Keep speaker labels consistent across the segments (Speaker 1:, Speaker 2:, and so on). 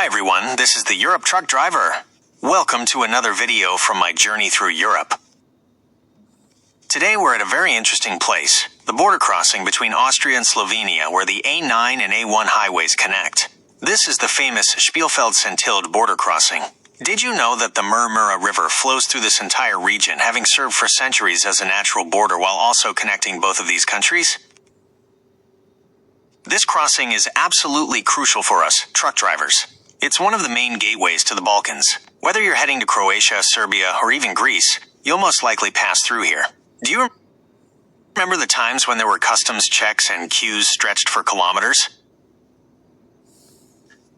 Speaker 1: Hi everyone, this is the Europe Truck Driver. Welcome to another video from my journey through Europe. Today we're at a very interesting place, the border crossing between Austria and Slovenia where the A9 and A1 highways connect. This is the famous Spielfeld-Šentilj border crossing. Did you know that the Mura River flows through this entire region, having served for centuries as a natural border while also connecting both of these countries? This crossing is absolutely crucial for us, truck drivers. It's one of the main gateways to the Balkans. Whether you're heading to Croatia, Serbia, or even Greece, you'll most likely pass through here. Do you remember the times when there were customs checks and queues stretched for kilometers?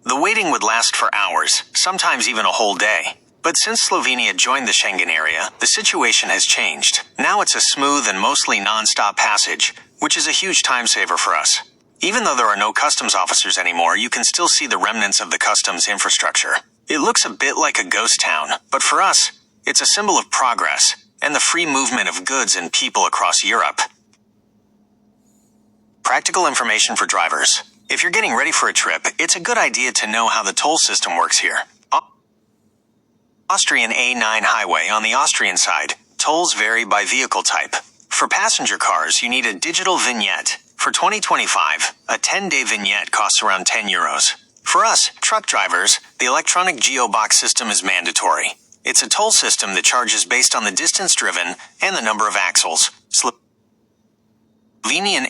Speaker 1: The waiting would last for hours, sometimes even a whole day. But since Slovenia joined the Schengen area, the situation has changed. Now it's a smooth and mostly non-stop passage, which is a huge time saver for us. Even though there are no customs officers anymore, you can still see the remnants of the customs infrastructure. It looks a bit like a ghost town, but for us, it's a symbol of progress and the free movement of goods and people across Europe. Practical information for drivers. If you're getting ready for a trip, it's a good idea to know how the toll system works here. Austrian A9 highway on the Austrian side, tolls vary by vehicle type. For passenger cars, you need a digital vignette. For 2025, a 10-day vignette costs around €10. For us, truck drivers, the electronic geobox system is mandatory. It's a toll system that charges based on the distance driven and the number of axles. Slovenian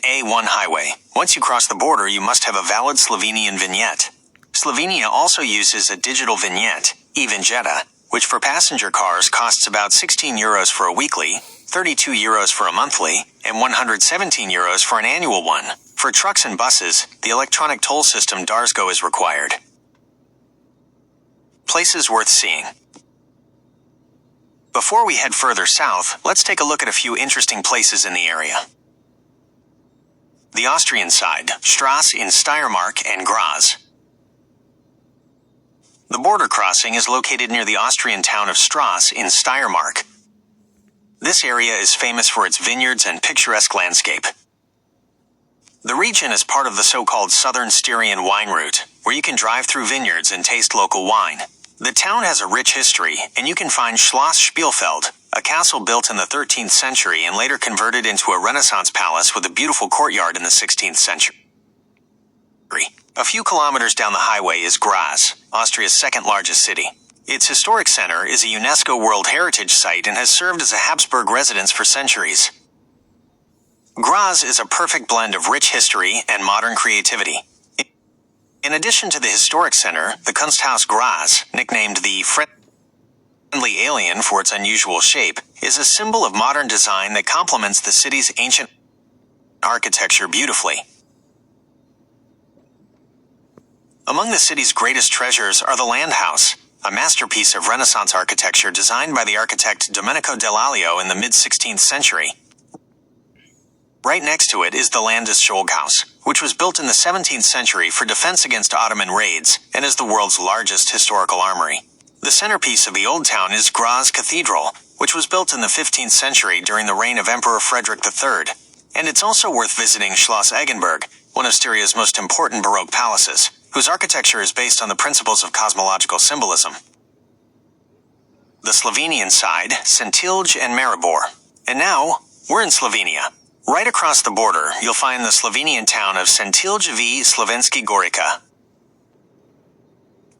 Speaker 1: A1 highway. Once you cross the border, you must have a valid Slovenian vignette. Slovenia also uses a digital vignette, e-Vinjeta, which for passenger cars costs about €16 for a weekly, €32 for a monthly, and €117 for an annual one. For trucks and buses, the electronic toll system Darzgo is required. Places worth seeing. Before we head further south, let's take a look at a few interesting places in the area. The Austrian side, Strasse in Steiermark and Graz. The border crossing is located near the Austrian town of Strasse in Steiermark. This area is famous for its vineyards and picturesque landscape. The region is part of the so-called Southern Styrian wine route, where you can drive through vineyards and taste local wine. The town has a rich history, and you can find SLO Spielfeld, a castle built in the 13th century and later converted into a Renaissance palace with a beautiful courtyard in the 16th century. A few kilometers down the highway is Graz, Austria's second largest city. Its historic center is a UNESCO World Heritage Site and has served as a Habsburg residence for centuries. Graz is a perfect blend of rich history and modern creativity. In addition to the historic center, the Kunsthaus Graz, nicknamed the Friendly Alien for its unusual shape, is a symbol of modern design that complements the city's ancient architecture beautifully. Among the city's greatest treasures are the Landhaus, a masterpiece of Renaissance architecture designed by the architect Domenico Dell'Olio in the mid-16th century. Right next to it is the Landesschulhaus, which was built in the 17th century for defense against Ottoman raids and is the world's largest historical armory. The centerpiece of the Old Town is Graz Cathedral, which was built in the 15th century during the reign of Emperor Frederick III. And it's also worth visiting Schloss Eggenberg, one of Styria's most important Baroque palaces, whose architecture is based on the principles of cosmological symbolism. The Slovenian side, Šentilj and Maribor. And now, we're in Slovenia. Right across the border, you'll find the Slovenian town of Šentilj v Slovenski Gorica.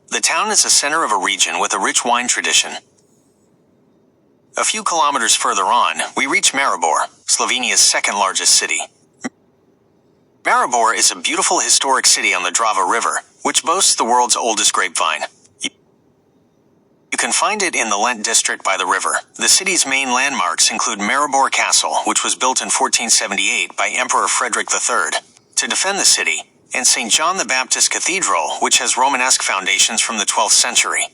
Speaker 1: The town is the center of a region with a rich wine tradition. A few kilometers further on, we reach Maribor, Slovenia's second largest city. Maribor is a beautiful historic city on the Drava River, which boasts the world's oldest grapevine. You can find it in the Lent district by the river. The city's main landmarks include Maribor Castle, which was built in 1478 by Emperor Frederick III to defend the city, and St. John the Baptist Cathedral, which has Romanesque foundations from the 12th century.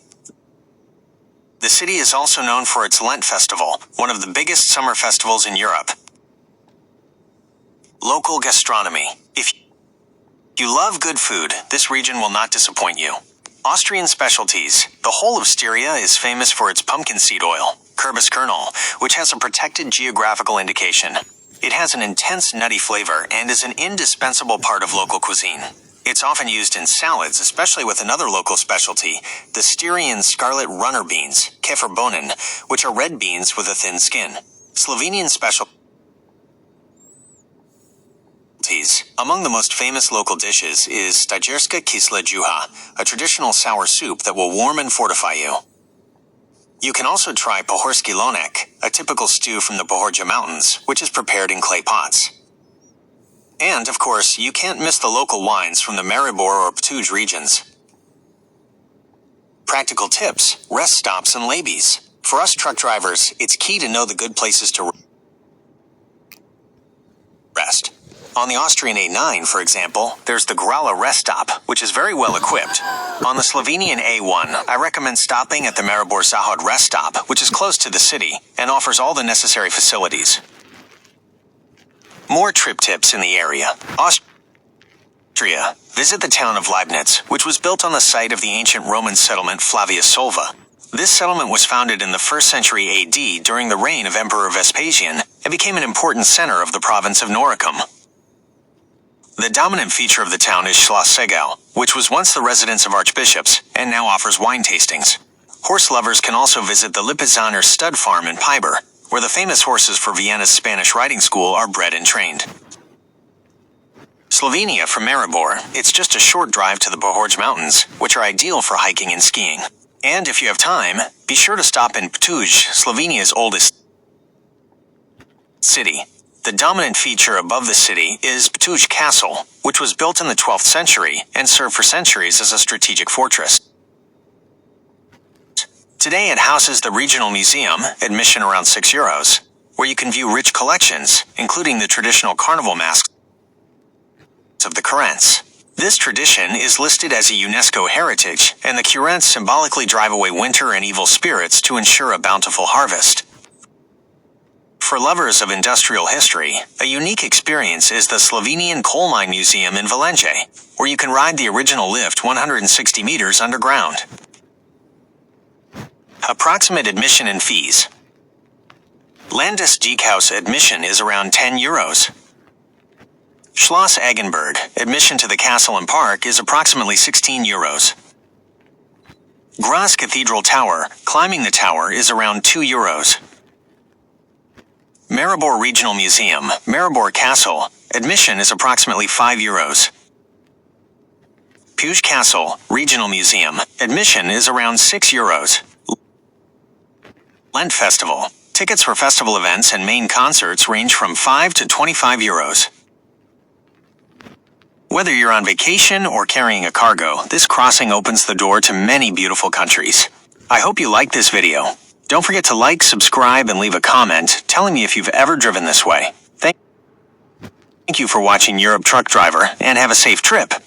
Speaker 1: The city is also known for its Lent festival, one of the biggest summer festivals in Europe. Local gastronomy. If you love good food, this region will not disappoint you. Austrian specialties. The whole of Styria is famous for its pumpkin seed oil, Kürbis kernel, which has a protected geographical indication. It has an intense nutty flavor and is an indispensable part of local cuisine. It's often used in salads, especially with another local specialty, the Styrian scarlet runner beans, kefirbonen, which are red beans with a thin skin. Slovenian specialties. Among the most famous local dishes is Stygerska kisla juha, a traditional sour soup that will warm and fortify you. You can also try pohorski lonek, a typical stew from the Pohorja Mountains, which is prepared in clay pots. And, of course, you can't miss the local wines from the Maribor or Betwen regions. Practical tips, rest stops and labies. For us truck drivers, it's key to know the good places to rest. On the Austrian A9, for example, there's the Grala rest stop, which is very well equipped. On the Slovenian A1, I recommend stopping at the Maribor Zahod rest stop, which is close to the city and offers all the necessary facilities. More trip tips in the area. Austria. Visit the town of Leibnitz, which was built on the site of the ancient Roman settlement Flavia Solva. This settlement was founded in the 1st century AD during the reign of Emperor Vespasian and became an important center of the province of Noricum. The dominant feature of the town is Schloss Segau, which was once the residence of archbishops and now offers wine tastings. Horse lovers can also visit the Lipizzanner stud farm in Piber, where the famous horses for Vienna's Spanish riding school are bred and trained. Slovenia from Maribor, it's just a short drive to the Pohorja Mountains, which are ideal for hiking and skiing. And if you have time, be sure to stop in Betwen, Slovenia's oldest city. The dominant feature above the city is Betwen Castle, which was built in the 12th century and served for centuries as a strategic fortress. Today it houses the regional museum, admission around €6, where you can view rich collections, including the traditional carnival masks of the Kurants. This tradition is listed as a UNESCO heritage, and the Kurants symbolically drive away winter and evil spirits to ensure a bountiful harvest. For lovers of industrial history, a unique experience is the Slovenian Coal Mine Museum in Velenje, where you can ride the original lift 160 meters underground. Approximate admission and fees. Landis House admission is around €10. Schloss Agenberg, admission to the castle and park is approximately €16. Graz Cathedral Tower, climbing the tower is around €2. Maribor Regional Museum, Maribor Castle, admission is approximately €5. Puj Castle, Regional Museum, admission is around €6. Lent Festival, tickets for festival events and main concerts range from €5 to €25. Whether you're on vacation or carrying a cargo, this crossing opens the door to many beautiful countries. I hope you liked this video. Don't forget to like, subscribe, and leave a comment telling me if you've ever driven this way. Thank you for watching Europe Truck Driver, and have a safe trip.